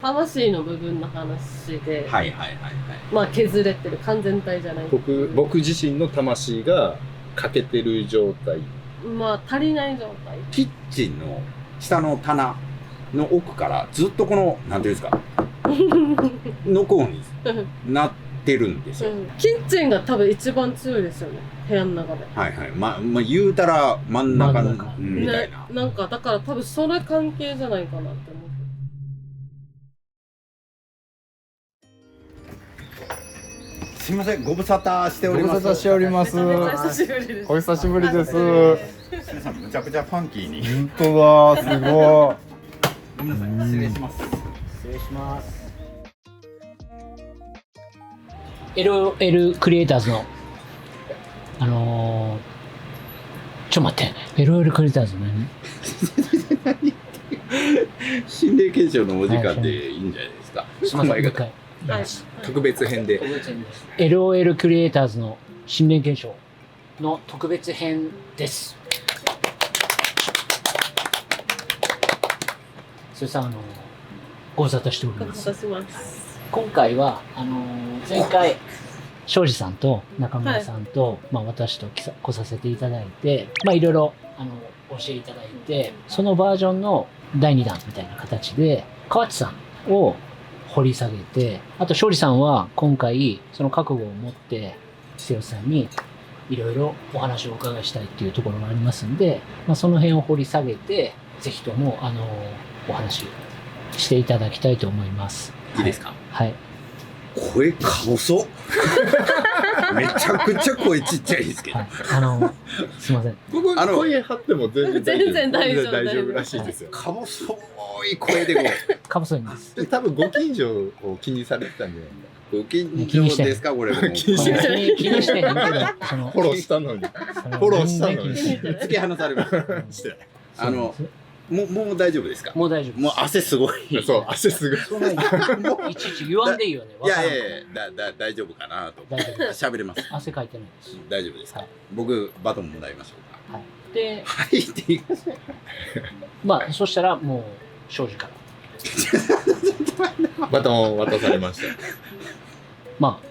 魂の部分の話で、はいはいはいはい。まあ削れてる完全体じゃない。僕自身の魂が欠けてる状態。まあ足りない状態。キッチンの下の棚の奥からずっとこの、なんていうんですか、のこうになってるんですよ。キッチンが多分一番強いですよね、部屋の中で。はいはい。まあ言うたら真ん中真ん中みたいな。なんかだから多分それ関係じゃないかなって思って。すみません、ご無沙汰しております。ご無沙汰しております。めちゃめちゃ久しぶりです。お久しぶりです。皆さんむちゃくちゃファンキーに。本当だ、すごい。ごめんなさい、失礼します。失礼します。LOL クリエイターズのちょっと待って、LOL クリエイターズ何？心霊検証のお時間でいいんじゃないですか。すみません、もう一回。はい。特別編で。LOL クリエイターズの心霊現象の特別編です。それさん、ご無沙汰しております。ご無沙汰します。今回は、前回、庄司さんと中村さんと、まあ私と来させていただいて、まあいろいろ、教えていただいて、そのバージョンの第2弾みたいな形で、河内さんを掘り下げて、あと庄司さんは今回、その覚悟を持って、瀬尾さんにいろいろお話をお伺いしたいっていうところがありますんで、まあその辺を掘り下げて、ぜひとも、お話をしていただきたいと思います。いいですか？はい。声か細っ。めちゃくちゃ声ちっちゃいですけど。はい、すいません。僕声張っても全然大丈夫らしいですよ。か細い声でこう。か細いんです。多分ご近所を気にされてたんじゃないご近所ですかこれも。気にしてない気にしてへんけど、そのフォローしたのに。フォローしたのに。突き放されました。もう大丈夫ですか？もう大丈夫です。もう汗すごい。そう、汗すごい。そんないちいち言わんでいいよね。いやいやいや、大丈夫かなと。大丈夫です。喋れます。汗かいてないです。大丈夫ですか？はい。僕バトンもらいましょうか。はい。で、はいって言いました。まあそしたらもう庄司から。バトンを渡されました。まあ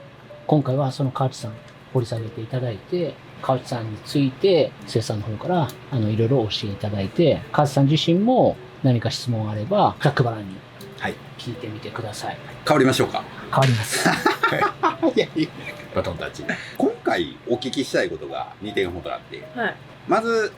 今回はその河内さん掘り下げていただいて、河内さんについて瀬尾さんの方からいろいろ教えていただいて、河内さん自身も何か質問あればざっくばらんに聞いてみてください。変わりましょうか？変わります。いやいや。バトンタッチ。今回お聞きしたいことが2点ほどあって、はい。まず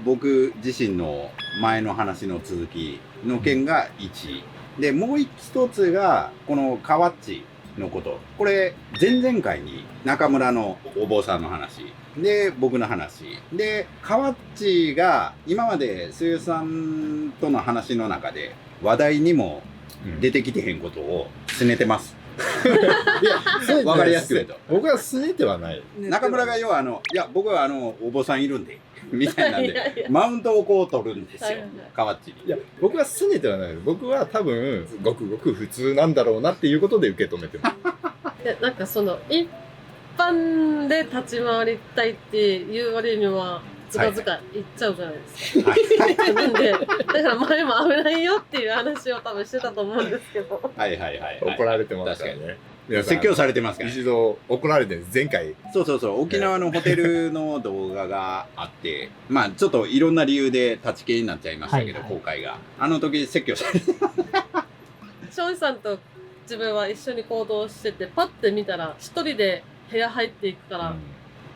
僕自身の前の話の続きの件が1で、もう一つがこのカワッチのこと。これ前々回に中村のお坊さんの話で僕の話で、カワッチが今まで末さんとの話の中で話題にも出てきてへんことをすねてます。いや、わかりやすく言うと。僕はすねてはない。中村が要はいや、僕はお坊さんいるんで、みたいなんで、マウントをこう取るんですよ、カワッチに。いや、僕はすねてはない。僕は多分、ごくごく普通なんだろうなっていうことで受け止めてます。で、なんかその、一般で立ち回りたいっていう割には、ずかずか言っちゃうじゃないですか。なんで、だから前も危ないよっていう話を多分してたと思うんですけど。はいはいはい。怒られてますからね。説教されてますから。一度怒られてるんです、前回。そう、沖縄のホテルの動画があって、まあちょっといろんな理由で立ち消えになっちゃいましたけど、公開が。あの時説教されて。庄司さんと自分は一緒に行動してて、パッて見たら一人で部屋入っていくから、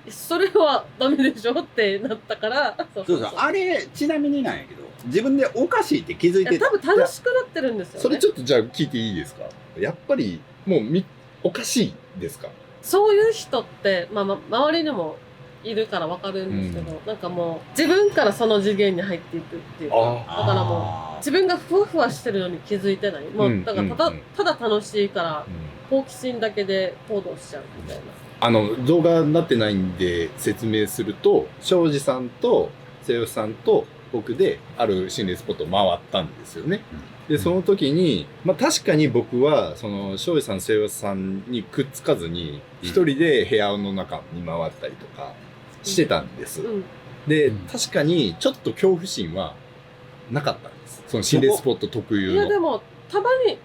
それはダメでしょってなったから。そうあれちなみになんやけど、自分でおかしいって気づいて多分楽しくなってるんですよね。それちょっとじゃあ聞いていいですか？やっぱりもうおかしいですか？そういう人って、まあ、周りにもいるから分かるんですけど、なんかもう自分からその次元に入っていくっていうか、だからもう自分がふわふわしてるのに気づいてない。もうだからただ楽しいから、好奇心だけで行動しちゃうみたいな。動画になってないんで説明すると、庄司さんと瀬尾さんと僕である心霊スポットを回ったんですよね。で、その時に、まあ確かに僕は、その、庄司さん、瀬尾さんにくっつかずに、一人で部屋の中に回ったりとかしてたんです。で、確かにちょっと恐怖心はなかったんです。その心霊スポット特有の。いやでも、たまに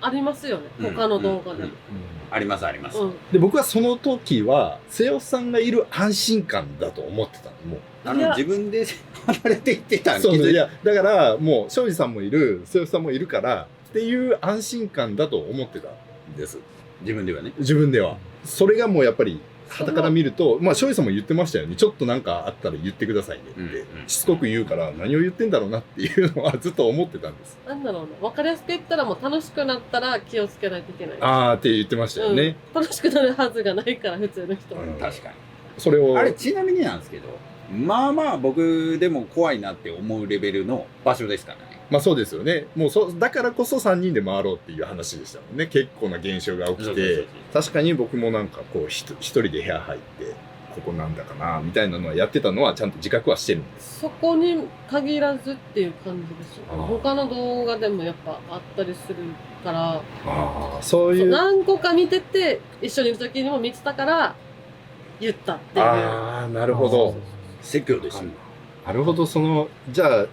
ありますよね、他の動画でも。ありますあります。で、僕はその時は、瀬尾さんがいる安心感だと思ってたの。もう。自分で離れていってたんそうそう、いや、だから、もう、庄司さんもいる、瀬尾さんもいるから、っていう安心感だと思ってたんです。自分ではね。自分では。それがもうやっぱり、傍から見ると、まあ、庄司さんも言ってましたよね。ちょっとなんかあったら言ってくださいねって、しつこく言うから、何を言ってんだろうなっていうのはずっと思ってたんです。なんだろうな、分かりやすく言ったらもう楽しくなったら気をつけないといけない。あーって言ってましたよね。楽しくなるはずがないから、普通の人は。確かに。それを。あれ、ちなみになんですけど、まあまあ僕でも怖いなって思うレベルの場所ですからね。まあそうですよね。もうだからこそ3人で回ろうっていう話でしたもんね。結構な現象が起きて、確かに僕もなんかこう一人で部屋入って、ここなんだかなみたいなのはやってたのはちゃんと自覚はしてるんです。そこに限らずっていう感じですよ。他の動画でもやっぱあったりするから、そういう何個か見てて、一緒にいる時にも見てたから言ったっていう。ああ、なるほど。説教ですよ。なるほど、じゃあ、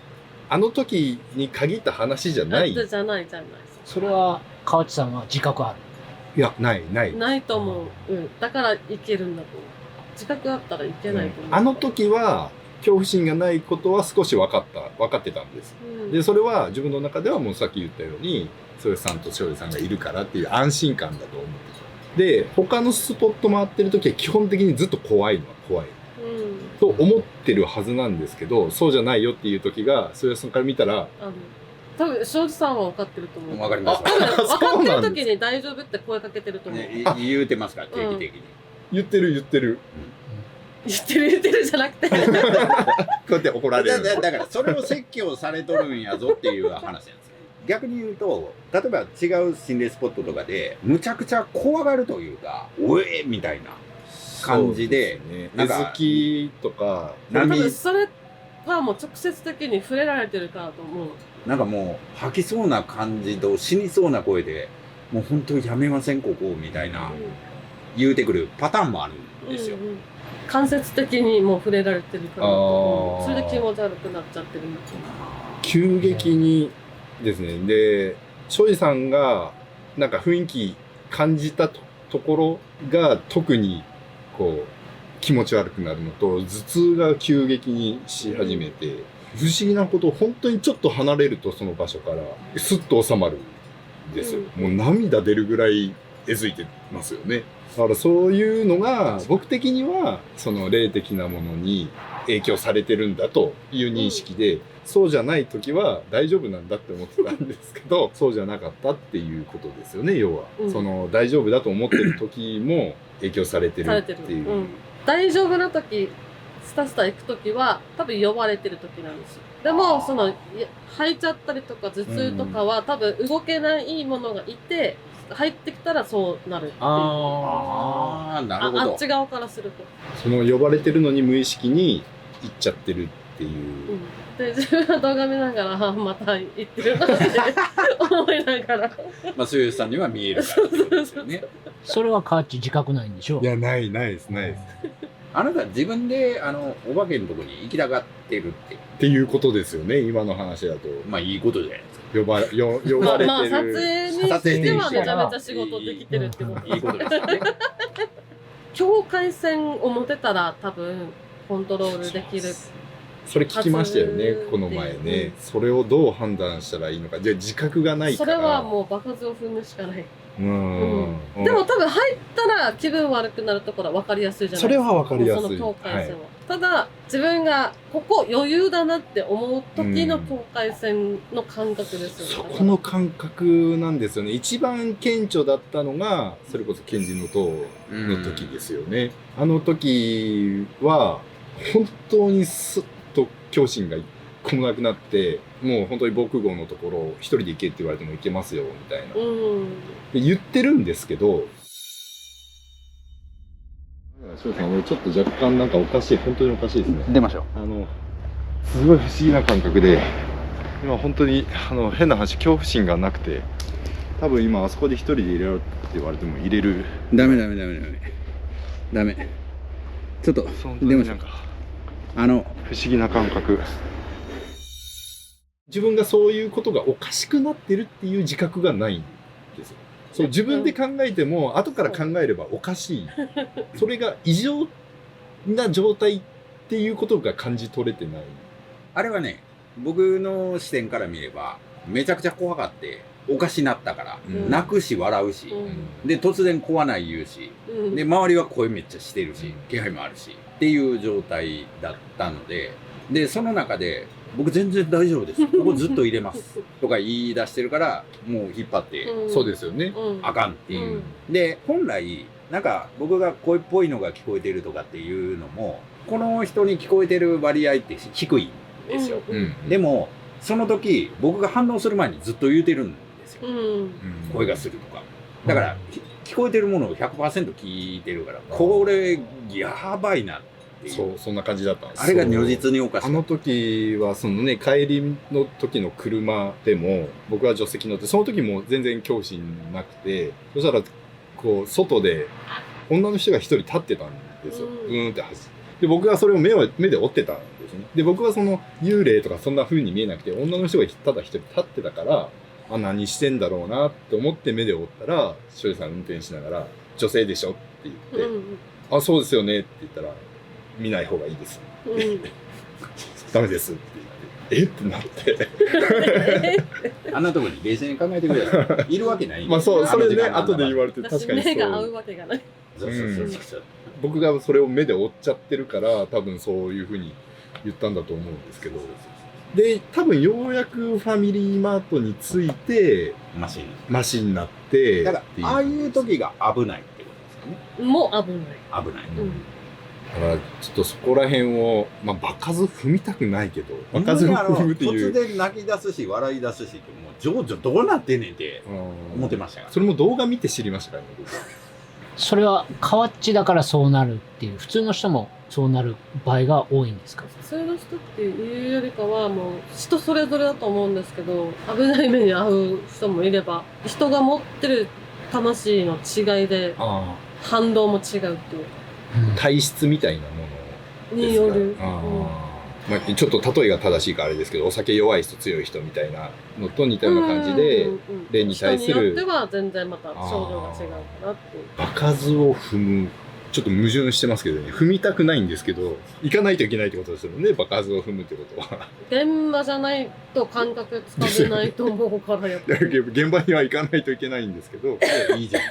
あの時に限った話じゃない。じゃない。それは河内さんは自覚ある？いや、ない。ないと思う。だからいけるんだと思う。自覚あったらいけないと思う。あの時は恐怖心がないことは少し分かってたんです。で、それは自分の中ではもうさっき言ったように、曽さんと庄司さんがいるからっていう安心感だと思ってた。で、他のスポット回ってる時は基本的にずっと怖いのは怖い。と思ってるはずなんですけど、そうじゃないよっていう時が、曽さんから見たら、多分庄司さんは分かってると思う。分かります。分かってる時に大丈夫って声かけてると思う。言うてますから、定期的に。言ってる。言ってるじゃなくて。こうやって怒られる。だからそれを説教されとるんやぞっていう話なんですよ。逆に言うと、例えば違う心霊スポットとかで、むちゃくちゃ怖がるというか、おえみたいな感じで、なんか、好きとか、多分それはもう直接的に触れられてるからと思う。なんかもう、吐きそうな感じと死にそうな声で、もう本当にやめません、ここ、みたいな、言うてくるパターンもあるんですよ。間接的にもう触れられてるからと思う。それで気持ち悪くなっちゃってるんだと思う。急激にですね。で、庄司さんがなんか雰囲気感じたところが特にこう気持ち悪くなるのと、頭痛が急激にし始めて、不思議なこと、本当にちょっと離れるとその場所からスッと収まるんですよ。もう涙出るぐらいえずいてますよね。だからそういうのが僕的にはその霊的なものに影響されてるんだという認識で、そうじゃない時は大丈夫なんだって思ってたんですけど、そうじゃなかったっていうことですよね。要は、その大丈夫だと思ってる時も影響されてるっていう。大丈夫な時、スタスタ行く時は多分呼ばれてる時なんですよ。でもその吐いちゃったりとか頭痛とかは多分動けないものがいて、入ってきたらそうなるっていう。ああ、なるほど。あっち側からすると。その呼ばれてるのに無意識に行っちゃってるっていう。で、自分は動画見ながら、また行ってるなって思いながら。まあ、そういうさんには見えるからってことですよね。それはカーチ自覚ないんでしょう？いや、ないです。あなた自分で、お化けのとこに行きたがってるっていうことですよね、今の話だと。まあ、いいことじゃないですか。呼ばれてる。まあ、撮影にしてはめちゃめちゃ仕事できてるってこと。いいことですよね。境界線を持てたら多分、コントロールできる。それ聞きましたよね、この前ね。それをどう判断したらいいのか。じゃあ自覚がないから。それはもう場数を踏むしかない。でも多分入ったら気分悪くなるところは分かりやすいじゃないですか。それは分かりやすい。その境界線は。ただ、自分がここ余裕だなって思う時の境界線の感覚ですよね。そこの感覚なんですよね。一番顕著だったのが、それこそ賢治の塔の時ですよね。あの時は、本当にスッと恐怖心が一個もなくなって、もう本当に防空壕のところ一人で行けって言われても行けますよみたいな、で言ってるんですけど、翔さん、俺ちょっと若干なんかおかしい、本当におかしいですね。出ましょう。すごい不思議な感覚で、今本当に変な話、恐怖心がなくて、多分今あそこで一人で入れろって言われても入れる。ダメ。ちょっと出ましょう。不思議な感覚。自分がそういうことがおかしくなってるっていう自覚がないんですよ。そう自分で考えても後から考えればおかしい。それが異常な状態っていうことが感じ取れてない。あれはね、僕の視点から見ればめちゃくちゃ怖がっておかしなったから、泣くし笑うし、で突然怖ない言うし、で周りは声めっちゃしてるし、気配もあるしっていう状態だったので、でその中で僕全然大丈夫です、ここずっと入れますとか言い出してるから、もう引っ張って、そうですよね。あかんっていう。で本来なんか僕が声っぽいのが聞こえてるとかっていうのも、この人に聞こえてる割合って低いんですよ。でもその時僕が反応する前にずっと言うてるんですよ、声がするとか。だから、聞こえてるものを 100% 聞いてるから、これやばいなっていう。そう、そんな感じだったんです。あれが如実におかしい。あの時はそのね、帰りの時の車でも僕は助手席乗って、その時も全然恐怖心なくて、そしたらこう外で女の人が一人立ってたんですよ。って走って。で僕はそれを目で追ってたんですね。で僕はその幽霊とかそんな風に見えなくて、女の人がただ一人立ってたから、あ、何してんだろうなって思って目で追ったら、庄司さん運転しながら女性でしょって言って、あ、そうですよねって言ったら、見ない方がいいです。ダメですって言って、ってなって。あんなところに冷静に考えてくれたいるわけない。まあそう、それね、後で言われて確かにそう。目が合うわけがない。僕がそれを目で追っちゃってるから、多分そういうふうに言ったんだと思うんですけど。で、多分ようやくファミリーマートに着いて、マシになって。だから、ああいう時が危ないってことですよね。もう危ない。危ない。だからちょっとそこら辺を、まあ、場数踏みたくないけど、場数を踏むっていう。突然泣き出すし笑い出すしって、もう情緒どうなってんねんって思ってましたから。それも動画見て知りましたからね、僕は。それは河内だからそうなるっていう、普通の人もそうなる場合が多いんですか？普通の人っていうよりかはもう人それぞれだと思うんですけど、危ない目に遭う人もいれば、人が持ってる魂の違いで反動も違うっていう。体質みたいなものによる。まあ、ちょっと例えが正しいかあれですけど、お酒弱い人強い人みたいなのと似たような感じで、霊に対する人によっては全然また症状が違うかなっていう。場数を踏む、ちょっと矛盾してますけどね、踏みたくないんですけど、行かないといけないってことですよね、場数を踏むってことは。現場じゃないと感覚つかめないと思うからやっぱり。現場には行かないといけないんですけど、いいじゃん。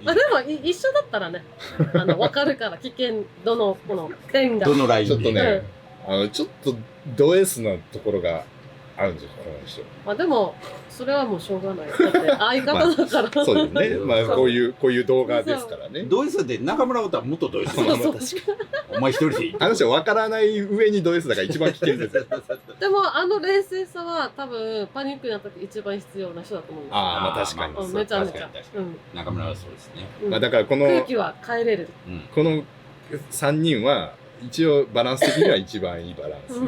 あ、でも一緒だったらね、分かるから危険度のこの点が。どのラインちょっとね、ちょっとド S なところがあるんですよ、この人。まあでも、それはもうしょうがない。だって相方だから。まあ、そうですね。まあこういう動画ですからね。ド S で中村おったらもっとド S。お前一人でいい。あの人分からない上にド S だから一番危険ですよ。でも冷静さは多分パニックになった時一番必要な人だと思うんですよ。ああ、まあ確かに。めちゃめちゃ。中村はそうですね。まあだからこの空気は変えれる。この3人は一応バランス的には一番いいバランス。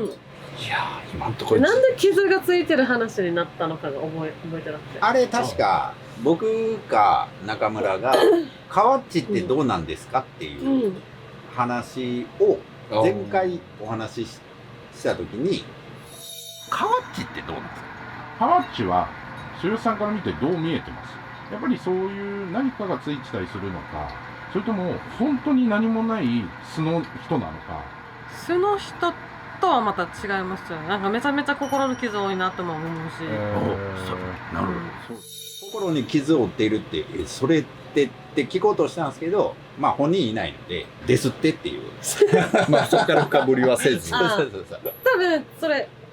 いやー、今んところなんで傷がついてる話になったのかが覚えてなくて。あれ確か僕か中村が「河内ってどうなんですか?」っていう話を前回お話しした時に「河内ってどうなんですか?」河内は所さんから見てどう見えてます？やっぱりそういう何かがついてたりするのか、それとも本当に何もない素の人なのか。素の人とはまた違いますよね。なんかめちゃめちゃ心の傷多いなとも思うし。なるほど。心に傷を負っているってそれってって聞こうとしたんですけど、まあ本人いないのでですってっていう。まあそこから深掘りはせず。多分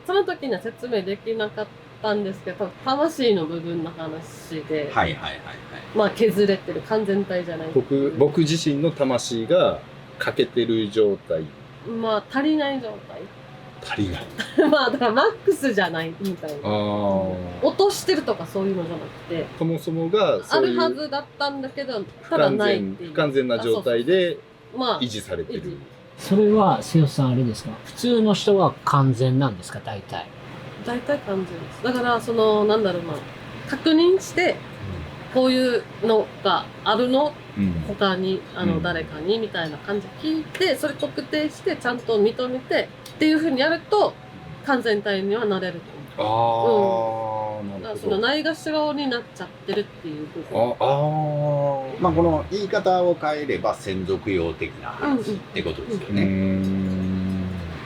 その時には説明できなかったんですけど、魂の部分の話で、まあ削れてる完全体じゃない。僕自身の魂が欠けてる状態。まあ足りない状態。足りない。まあだからマックスじゃないみたいな。落としてるとかそういうのじゃなくて、そもそもがあるはずだったんだけど、ただないっていう不完全な状態で維持されてる。それは瀬尾さんあれですか？普通の人は完全なんですか？大体完全です。だからなんだろうな、確認してこういうのがあるの、他に誰かにみたいな感じで聞いて、それ特定してちゃんと認めてっていうふうにやると完全体にはなれると思う。ああ、なるほど。そのないがしろになっちゃってるっていう部分。まあこの言い方を変えれば専属用的な話ってことですよね。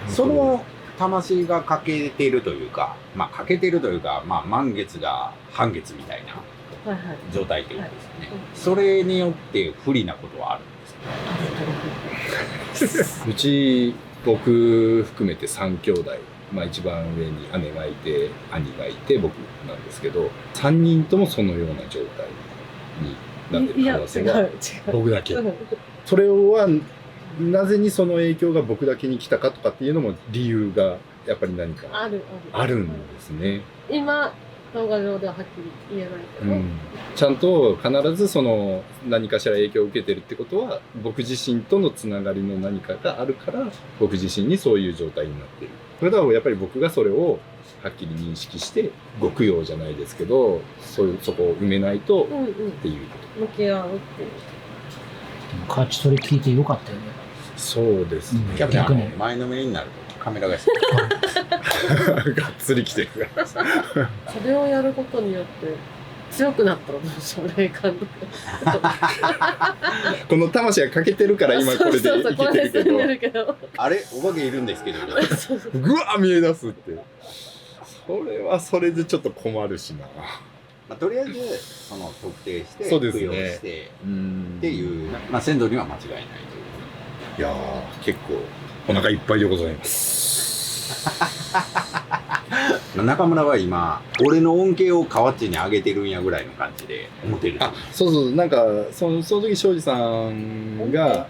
その魂が欠けているというか、まあ欠けているというか、まあ満月が半月みたいな状態ってことですよね。それによって不利なことはあるんですか？うち僕含めて3兄弟、まあ一番上に姉がいて兄がいて僕なんですけど、3人ともそのような状態になってる可能性は僕だけ。それはなぜにその影響が僕だけに来たかとかっていうのも理由がやっぱり何かあるんですね。今動画上でははっきり言えないけど、ちゃんと必ずその何かしら影響を受けてるってことは僕自身とのつながりの何かがあるから僕自身にそういう状態になってる。それだからやっぱり僕がそれをはっきり認識してご供養じゃないですけどそこを埋めないとっていうこと。向き合うっていう。カーチそれ聞いてよかったよね。そうですね。キャプテン前のめりになるとカメラががっつり来てるからそれをやることによって強くなったらどうしよう、霊感とかこの魂が欠けてるから今これで生きてるけどあれお化けいるんですけどぐわ見え出すってそれはそれでちょっと困るしな。まあ、とりあえずその特定してそうですね供養してっていう、まあ、先祖には間違いないという。いやー結構お腹いっぱいでございます中村は今俺の恩恵を河内にあげてるんやぐらいの感じで思ってる。あ、そうそう、なんかその時庄司さんが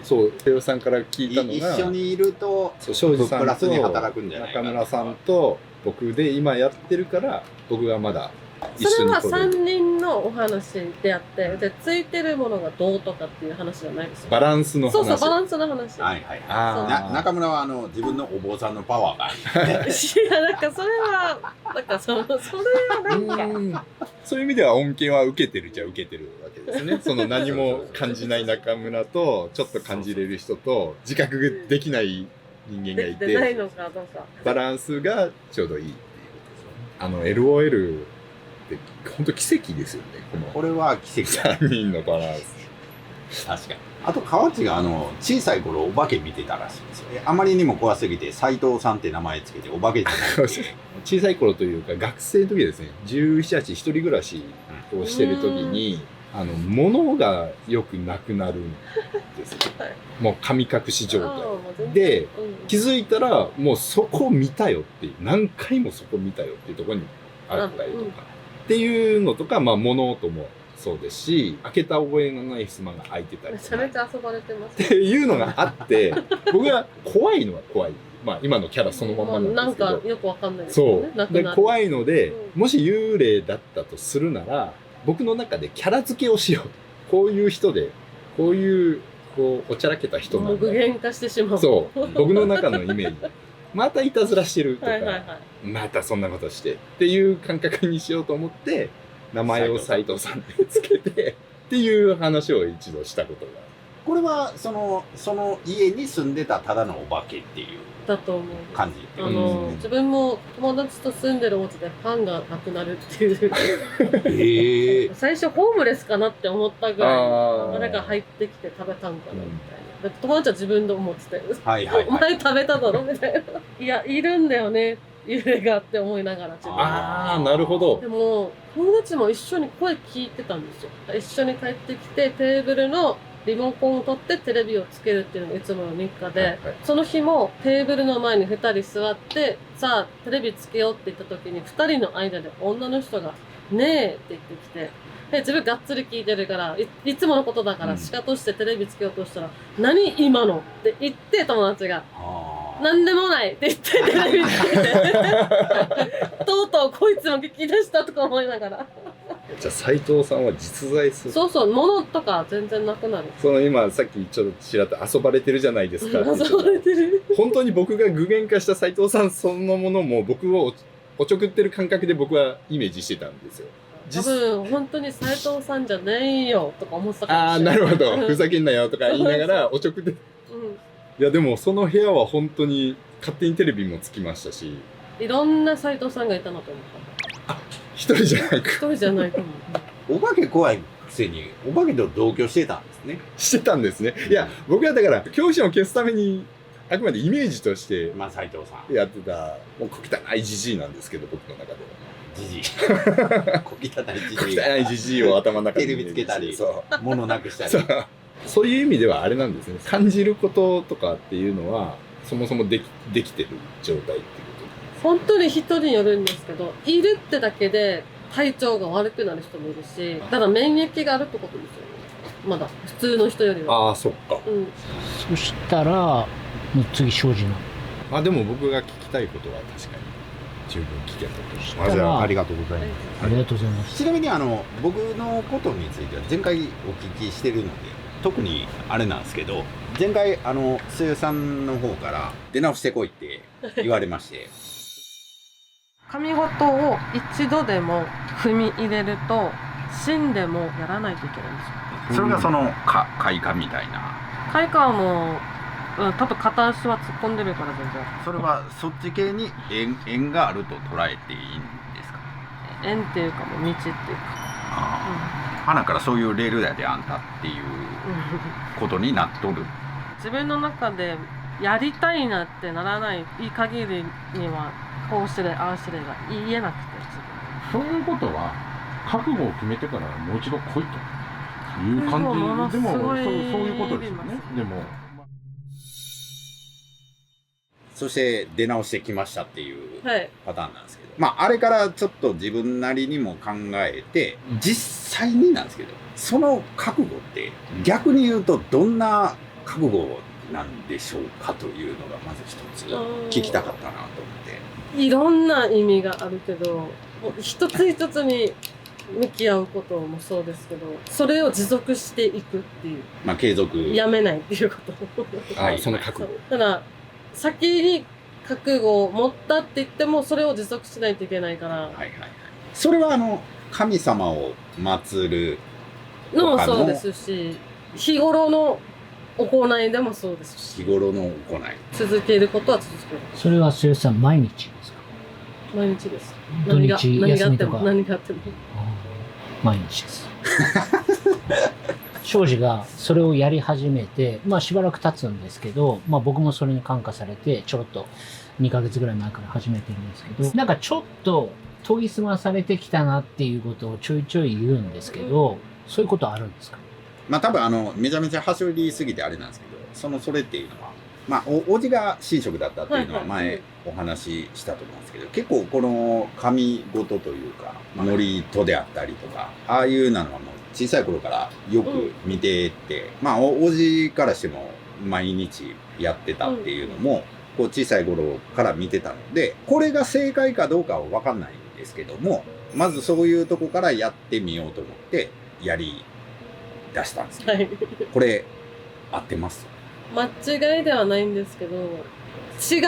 そう瀬尾さんから聞いたのが一緒にいると庄司さんプラスに働くんじゃないかな。中村さんと僕で今やってるから僕がまだ一緒にそれは3人のお話であってでついてるものがどうとかっていう話じゃないですよ。バランスの話。そうそうバランスの話。はいはいはい。中村は自分のお坊さんのパワーがある。いやなんかそれはなんかそれはなんかそういう意味では恩恵は受けてるじゃ受けてるわけですね。その何も感じない中村とちょっと感じれる人と自覚ができない人間がいてないのかどうかバランスがちょうどいいっていうことですね。LOLって本当奇跡ですよね。これは奇跡だ。3人のバランス。確かに。あと河内が小さい頃お化け見てたらしいんですよ。あまりにも怖すぎて斉藤さんって名前つけてお化けじゃないって小さい頃というか学生の時ですね17、18一人暮らしをしてる時に物がよくなくなるんですよ。もう神隠し状態で気づいたらもうそこ見たよっていう何回もそこ見たよっていうところにあったりとかっていうのとかまあ物音もそうですし開けた覚えのない襖が開いてたりめちゃめちゃ遊ばれてますっていうのがあって僕が怖いのは怖い。まあ今のキャラそのままなんですけど、なんかよくわかんないですよね。そうで怖いので、もし幽霊だったとするなら僕の中でキャラ付けをしよう。こういう人でこういうこうおちゃらけた人なんだ。具現化してしまう。そう僕の中のイメージまたいたずらしてるとかまたそんなことしてっていう感覚にしようと思って名前を斉藤さんってつけてっていう話を一度したことが。これはその家に住んでたただのお化けっていうだと思う感じ。自分も友達と住んでるお家でパンがなくなるっていう最初ホームレスかなって思ったぐらい誰が入ってきて食べたんかなみたいな。だって友達は自分で思ってて、お前食べただろみたいな。いやいるんだよね幽霊がって思いながら自分ああなるほど。でも友達も一緒に声聞いてたんですよ。一緒に帰ってきてテーブルのリモコンを取ってテレビをつけるっていうのがいつもの日課で、その日もテーブルの前に2人座ってさあテレビつけようって言った時に2人の間で女の人が「ねえ」って言ってきてで自分がっつり聞いてるから いつものことだからシカとしてテレビつけようとしたら「何今の?」って言って友達が「なんでもない」って言ってテレビつけてとうとうこいつも聞き出したとか思いながら。じゃあ斉藤さんは実在する。そうそう物とか全然なくなる。その今さっきちょっとちらっと遊ばれてるじゃないですかって遊ばれてる。本当に僕が具現化した斉藤さんそのものも僕をおちょくってる感覚で僕はイメージしてたんですよ。多分本当に斉藤さんじゃないよとか思ってたかもしれない。ああなるほどふざけんなよとか言いながらおちょくっていやでもその部屋は本当に勝手にテレビもつきましたしいろんな斎藤さんがいたなと思った。一人じゃなく一人じゃないと思う。お化け怖いくせに、お化けと同居してたんですね。してたんですね。いや、僕はだから、恐怖心を消すために、あくまでイメージとしてまあ、斎藤さん。やってた、もう小汚いじじいなんですけど、僕の中では。じじい。小汚いじ小じいが。汚いじじいを頭の中に。テレビつけたりそう。物なくしたり。そういう意味ではあれなんですね。感じることとかっていうのは、そもそもできてる状態っていうこ本当に人によるんですけど、いるってだけで体調が悪くなる人もいるし、だから免疫があるってことですよね。まだ、普通の人よりと。は。ああ、そっか。うん。そしたら、もう次、庄司の。まあでも僕が聞きたいことは確かに十分聞けたとしあじゃあありがとうございます。ありがとうございます。ちなみに僕のことについては前回お聞きしてるので特にあれなんですけど、前回声優さんの方から出直してこいって言われまして神事を一度でも踏み入れると死んでもやらないといけないんですよ。それがその開花みたいな。開花はもう、多分片足は突っ込んでるから全然。それはそっち系に縁があると捉えていいんですか？縁っていうかもう道っていうか。花からそういうレールだであんたっていうことになっとる。自分の中でやりたいなってならない限りにはこうしてれああしてれが言えなくてそういうことは覚悟を決めてからもう一度来いという感じでもそういうことですよね。でもそして出直してきましたっていうはいパターンなんですけど、まああれからちょっと自分なりにも考えて、実際になんですけど、その覚悟って逆に言うとどんな覚悟なんでしょうかというのがまず一つ聞きたかったなと思って。いろんな意味があるけど、もう一つ一つに向き合うこともそうですけど、それを持続していくっていう、まあ継続。やめないっていうこと。はいその覚悟。ただ先に覚悟を持ったって言ってもそれを持続しないといけないから、はいはいはい。それは神様を祀るのもそうですし、日頃の行いでもそうですし、日頃の行い。続けることは続ける。それは剛さん、毎日ですか？毎日です。土日休みとか。何があっても。毎日です。庄司がそれをやり始めて、まあしばらく経つんですけど、まあ僕もそれに感化されて、ちょろっと2ヶ月ぐらい前から始めてるんですけど、なんかちょっと研ぎ澄まされてきたなっていうことをちょいちょい言うんですけど、そういうことあるんですか？まあ多分めちゃめちゃ走りすぎてあれなんですけど、それっていうのは、まあおじが神職だったっていうのは前お話ししたと思うんですけど、結構この神事というか、祝詞であったりとか、ああいうのはもう小さい頃からよく見てて、まあおじからしても毎日やってたっていうのも、こう小さい頃から見てたので、これが正解かどうかは分かんないんですけども、まずそういうとこからやってみようと思ってやり出したんですけど、はい。これ合ってます？間違いではないんですけど、違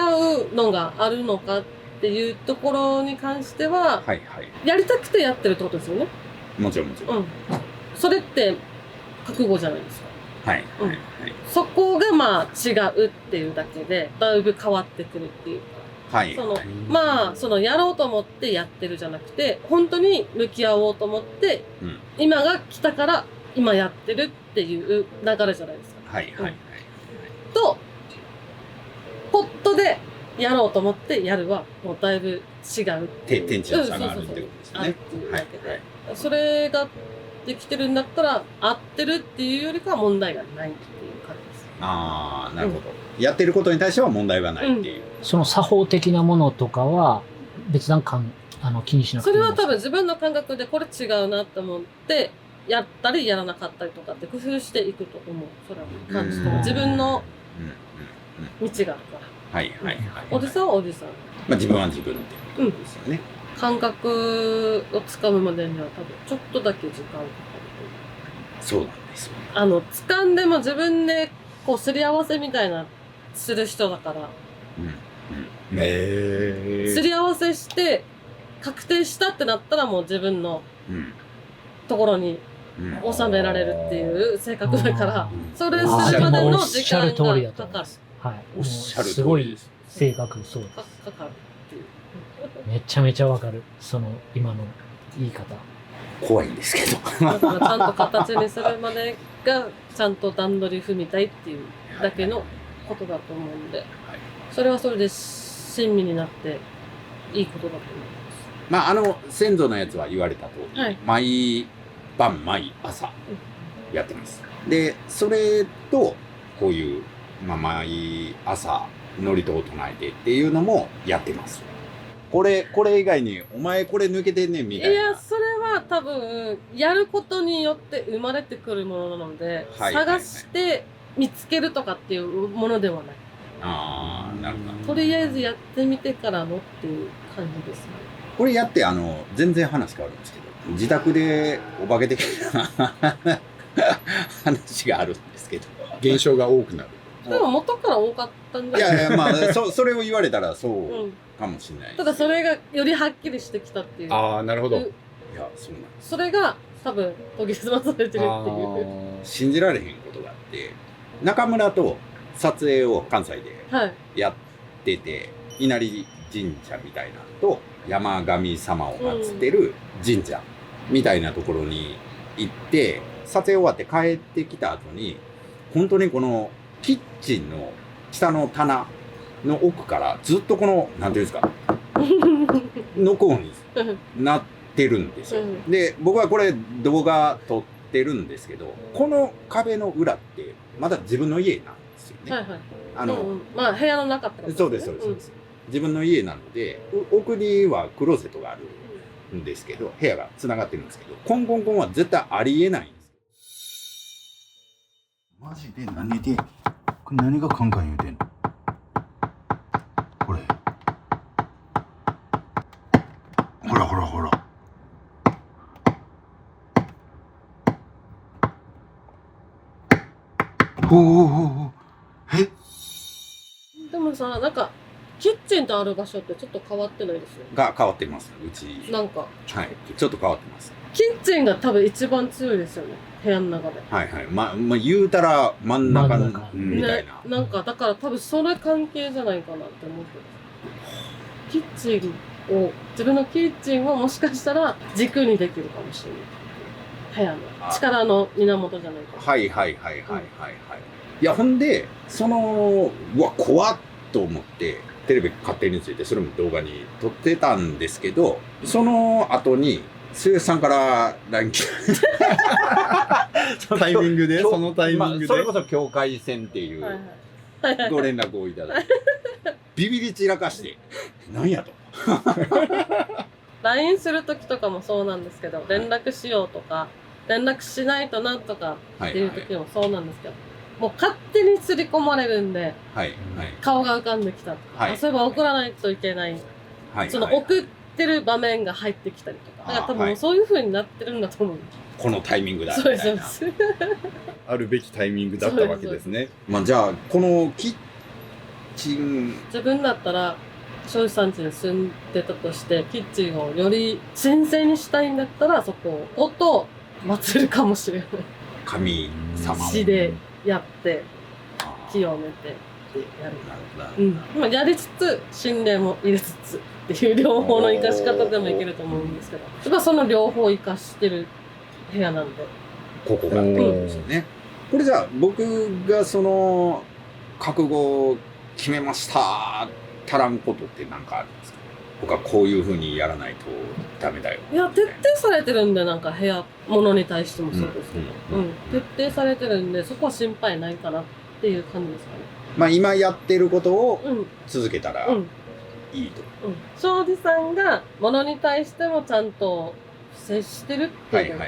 うのがあるのかっていうところに関しては、はいはい。やりたくてやってるってことですよね。もちろんもちろん。うん。それって覚悟じゃないですか。はいはいはい。そこがまあ違うっていうだけで、だいぶ変わってくるっていうか。はい。まあ、やろうと思ってやってるじゃなくて、本当に向き合おうと思って、うん今が来たから今やってるっていう流れじゃないですか。はいはいはい。と、ポットでやろうと思ってやるは、もうだいぶ違うっていう。天地の差があるってことですよね。あるっていうだけで。はいそれができてるんだったら、合ってるっていうよりかは問題がないっていう感じです。ああ、なるほど。やってることに対しては問題がないっていう。その作法的なものとかは別段気にしなくていいんですか？それは多分自分の感覚でこれ違うなって思って、やったりやらなかったりとかって工夫していくと思う。それは感じてうん自分のうん道があるから。はいはいはい。おじさんはおじさん。まあ自分は自分ってことですよね。感覚をつかむまでには多分ちょっとだけ時間かかるそうなんですよ。と思う。掴んでも自分でこうすり合わせみたいなする人だから、すり合わせして確定したってなったらもう自分のところに収められるっていう性格だから、それするまでの時間がかかる。はい。おっしゃる通りです。すごい性格そうです。かかるっていう。めちゃめちゃわかる。その今の言い方。怖いんですけど。だからちゃんと形にするまでがちゃんと段取り踏みたいっていうだけのことだと思うんで、それはそれで親身になっていいことだと思います。まあ先祖のやつは言われた通り、はい毎晩毎朝やってます。でそれとこういう、まあ、毎朝祝詞を唱えてっていうのもやってます。これ以外にお前これ抜けてんねんみたいな。いや、それは多分やることによって生まれてくるものなので、はい探して見つけるとかっていうものではない。ああ、なるほど。とりあえずやってみてからのっていう感じですね。これやって全然話変わるんですけど、自宅でお化け的な話があるんですけど。現象が多くなる。でも元から多かったんじいゃないやいや、まあそれを言われたらそううん。かもしれないです。ただそれがよりはっきりしてきたっていう。ああ、なるほど。いや、そうなんです。それが多分研ぎ澄まされてるっていう。信じられへんことがあって、中村と撮影を関西ではい。やってて、稲荷神社みたいなのと山神様を祀ってる神社みたいなところに行って撮影終わって帰ってきた後に本当にこのキッチンの下の棚の奥からずっとこのなんていうんですかノコになってるんですよ。で僕はこれ動画撮ってるんですけど、この壁の裏ってまだ自分の家なんですよね。はいはい。まあ部屋の中ってことそうですそうですそうです、自分の家なので奥にはクローゼットがあるんですけど、部屋がつながってるんですけど、コンコンコンは絶対ありえないんです。マジでこれ何がカンカン言うてんのこれ。ほらほらほら。おえでもさ、なんかキッチンとある場所ってちょっと変わってないですよ。が変わってます。うち。なんか。はい。ちょっと変わってます。キッチンが多分一番強いですよね。部屋の中で。はいはい。まあ言うたら真ん中みたいな。なんかだから多分それ関係じゃないかなって思ってます。キッチンを、自分のキッチンをもしかしたら軸にできるかもしれない。部屋の力の源じゃないか。はいはいはいはいはいはい。いやほんでうわ怖っと思ってテレビ勝手についてそれも動画に撮ってたんですけど、その後に末さんから LINE 来たタイミングでそのタイミングで、それこそ境界線っていうご連絡をいただいてビビり散らかして何やとLINE する時とかもそうなんですけど、連絡しようとか連絡しないとなんとかっていう時もそうなんですけど、もう勝手に刷り込まれるんで、顔が浮かんできたとか、そういえば送らないといけない、その送ってる場面が入ってきたりとか、だから多分そういう風になってるんだと思う。このタイミングだみたいな。そうです。あるべきタイミングだったわけですね。まあじゃあこのキッチン、自分だったら庄司さん家に住んでたとして、キッチンをより神聖にしたいんだったらそこと祀るかもしれない。神様を死でやって清めてやる。やりつつ神霊も入れつつっていう両方の生かし方でもいけると思うんですけど、その両方生かしてる部屋なんで、ここがですよね。これじゃあ僕が覚悟を決めました足らんことって何かあるんですか？僕はこういう風にやらないとダメだよ。いや、徹底されてるんで、なんか部屋物に対してもそうですけど、徹底されてるんで、そこは心配ないかなっていう感じですかね。まあ今やってることを続けたらいいと。庄司さんが物に対してもちゃんと接してるっていう。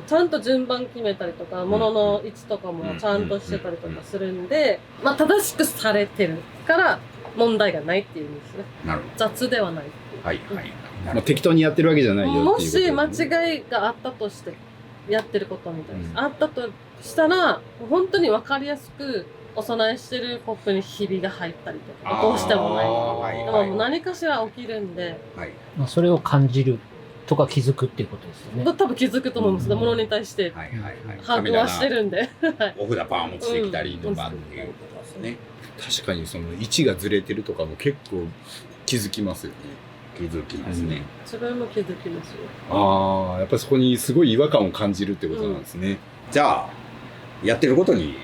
ちゃんと順番決めたりとか、物の位置とかもちゃんとしてたりとかするんで、まあ正しくされてるから問題がないっていう意味ですね。なるほど。雑ではない。はいはい。まあ適当にやってるわけじゃないよっていうことですね。もし間違いがあったとして、やってることみたいです。あったとしたら、本当に分かりやすくお供えしてるコップにひびが入ったりとか、どうしてもない。でも何かしら起きるんで、まあそれを感じるとか気づくっていうことですよね。多分気づくと思います。物に対して把握はしてるんで。お札パン落ちてきたりとかっていうことですね。確かにその位置がずれてるとかも結構気づきますよね。気づきますね。自分も気づきますよ。ああ、やっぱりそこにすごい違和感を感じるってことなんですね。じゃあ、やってることに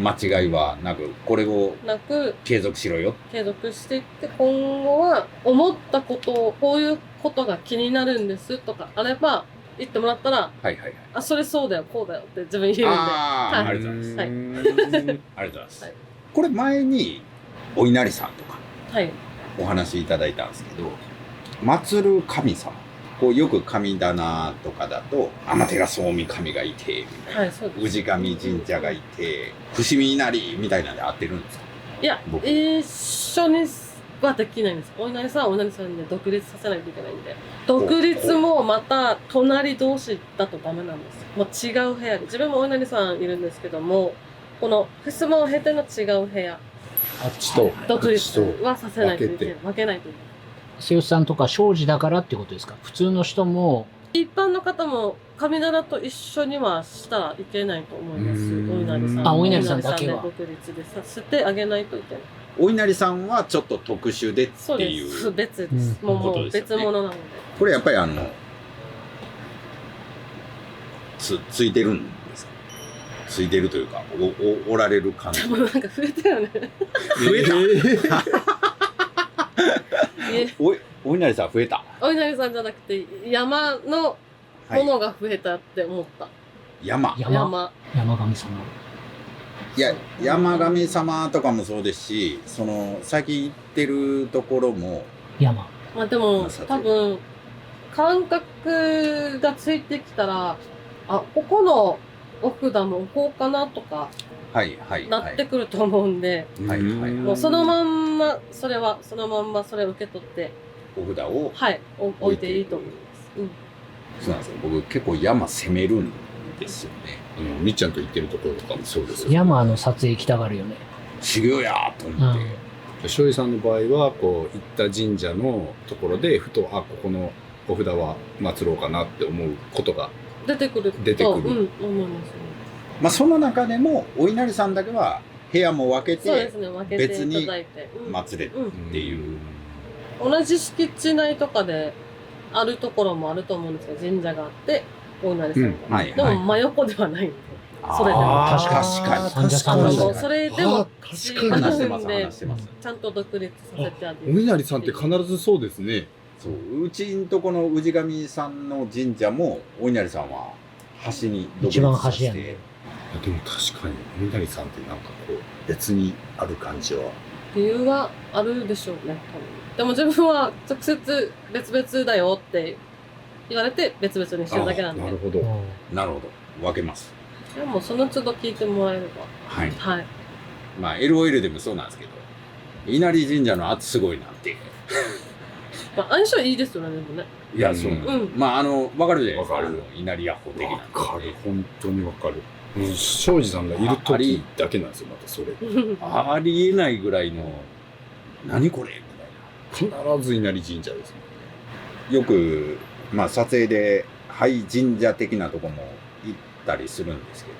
間違いはなく、これをなく、継続しろよ。継続していって、今後は思ったことを、こういうことが気になるんですとかあれば、言ってもらったら、はいはいはい。あ、それそうだよ、こうだよって自分言うんで。ああ、はいありがとうございます。はいありがとうございます。はいこれ前に、お稲荷さんとかはい。お話いただいたんですけど、祀る神様。こうよく神棚とかだと、天照大神がいて、みたいな。はい、そうです。氏神神社がいて、伏見稲荷みたいなんで合ってるんですか？いや、僕一緒にはできないんです。お稲荷さんはお稲荷さんで独立させないといけないんで。独立もまた隣同士だとダメなんですよ。もう違う部屋で。自分もお稲荷さんいるんですけども、この襖を経ての違う部屋、あっちと、独立こっちとはさせないといけない分けて。分けないといけない。瀬尾さんとか庄司だからってことですか？普通の人も、一般の方も神棚と一緒にはしたらいけないと思います。お稲荷さん。あお稲荷さんだけはお稲荷さんで独立でさせてあげないといけない。お稲荷さんはちょっと特殊でそうっていです。う。別です。うんもうことですよね別物なので。これやっぱりついてるんですか？ついてるというか、おられる感じ。でもなんか増えたよね。増えたいえお稲荷さん増えた。お稲荷さんじゃなくて山のはい。ものが増えたって思った。山。山神様。いや、山神様とかもそうですし、その、最近行ってるところも、山。まあでもさて多分感覚がついてきたら、あ、ここのお札も置こうかなとかはい、はい、なってくると思うんで、はいはいもうそのまんまそれを受け取って、お札をはい、置いていいと思います。うん。そうなんですよ。僕結構山攻めるんですよね。みっちゃんと行ってるところとかもそうですよ。山の撮影行きたがるよね。修行やーと思って。庄司さんの場合は、こう、行った神社のところで、ふと、あ、ここのお札は祀ろうかなって思うことが、出てくると、出てくるうん、思いますね。まあその中でも、お稲荷さんだけは部屋も分けてそうですね、分けて別にいただいて。うん祀れっていう。同じ敷地内とかであるところもあると思うんですよ。神社があって、お稲荷さんが。はい、でも真横ではないんで。それでもあー確かに確かに。患者さんのそう確かにそれでもあー確かに話してます、違うんで話してます。ちゃんと独立させてあげおる。稲荷さんって必ずそうですね。そう、うちんとこの氏神さんの神社も、お稲荷さんは端に独立一番させて端やね。でも確かに、お稲荷さんってなんかこう、別にある感じは。理由はあるでしょうね、多分。でも自分は直接別々だよって言われて別々にしてるだけなんで。なるほど。なるほど。分けます。でもその都度聞いてもらえれば。はい。はい。まあ、LOL でもそうなんですけど、稲荷神社の圧すごいなって。まあ相性いいですよね、でもね。いや、そうなんです。うんまあ、わかるじゃないですか。わかる稲荷ヤッホー的な。わかる。本当にわかる。庄司さんがいる時だけなんですよ、またそれ。ありえないぐらいの、何これみたいな。必ず稲荷神社ですね。よく、まあ、撮影で、廃神社的なとこも行ったりするんですけど、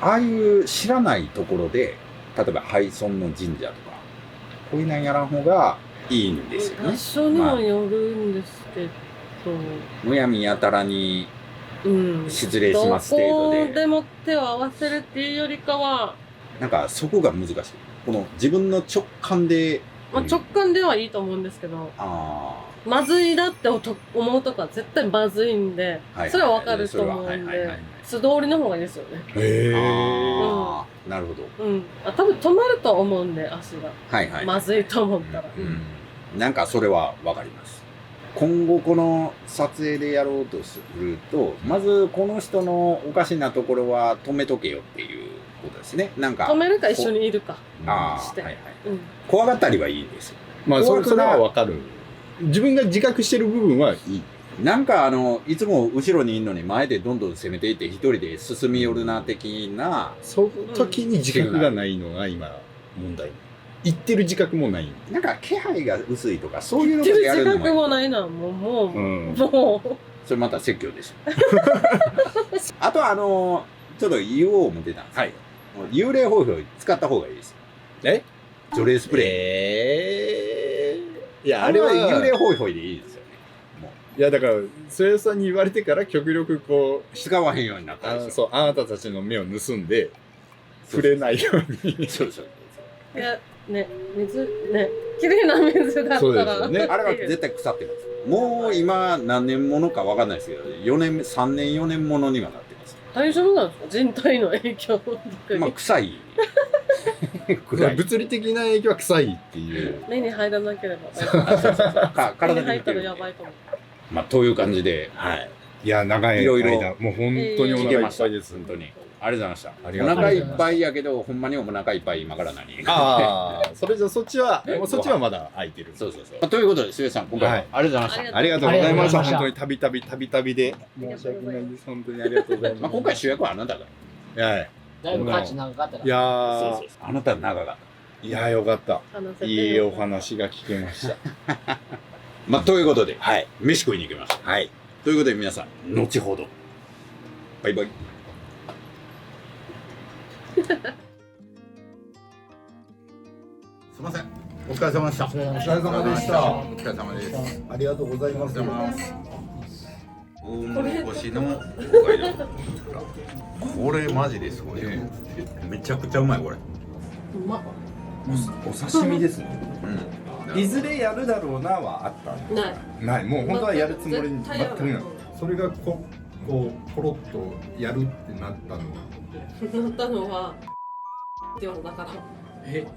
ああいう知らないところで、例えば廃村の神社とか、こういうのやらん方がいいんですよね場。所にもよるんですけど、むやみやたらにうん。失礼します程度どこで、でも手を合わせるっていうよりかは、なんかそこが難しい。この自分の直感で、まあ、直感ではいいと思うんですけど、あまずいだって思うとこは絶対まずいんで、はいそれはわかると思うんそれははいはいはいで、素通りの方がいいですよね。へあ、なるほど。うん。あ、多分止まると思うんで、足が。はいはい。まずいと思ったら。うん。なんかそれはわかります。今後この撮影でやろうとすると、まずこの人のおかしなところは止めとけよっていうことですね。なんか。止めるか一緒にいるか。ああ、してはいはい。うん。怖がったりはいいんですよ。まあ、怖くなそれはわかる。自分が自覚してる部分はいい。なんかいつも後ろにいるのに前でどんどん攻めていって一人で進み寄るな的な、その時に自覚がないのが今、問題。言ってる自覚もない。なんか気配が薄いとかそういうの自でやるの覚ももないな、もう、うん。もう。それまた説教ですよ。あとちょっと言おう思ってたんですけど、はいもう幽霊放氷使った方がいいですよ。え除霊スプレー。いや、あれは幽霊ホイホイでいいですよね。いやだからそれさんに言われてから極力こう使わへんようになったんですよ。そうあなたたちの目を盗んで触れないように。そうそう。いや、ね、綺麗な水だったそうですら。よねあれは絶対腐ってます。もう今何年ものかわかんないですけど、3年4年ものにはなってます。大丈夫なんですか？人体の影響まあ臭い。物理的な影響は臭いっていう。目に入らなければ大丈夫。目体に入ったらに入ってる。やばいと思う。まあという感じで、はい。いや長いいろいろ間もう本当にお腹いっぱいです。本当に。ありがとうございました。ありがとうおございます腹いっぱいやけど、ほんまにお腹いっぱい今から何？ああ、それじゃそっちはまだ空いてる。そうそうそう。まあということで、末さん、今回ははいありがとうございました。ありがとうございました。ありがとうございました本当にたびたびで申し訳ないです。本当にありがとうございます。まあ今回主役はあなただ。はい。だいぶ価値長かったら。いやーそうそうそう。あなたの長が。いやーよかった。話せていいお話が聞けました。まあということで、はい。飯食いに行きました。はい。ということで皆さん、後ほど。バイバイ。すいません。お疲れ様でした。お疲れ様でしお疲れ様でした。お疲れ様です。ありがとうございます。大物腰の北海道。これマジですごい。めちゃくちゃうまいこれ。うまっ。お刺身ですね。うん。いずれやるだろうなはあったんない。ない。もう本当はやるつもりに絶対やる全くない。それがこうポロッとやるってなったのは。なったのはって言われたから。え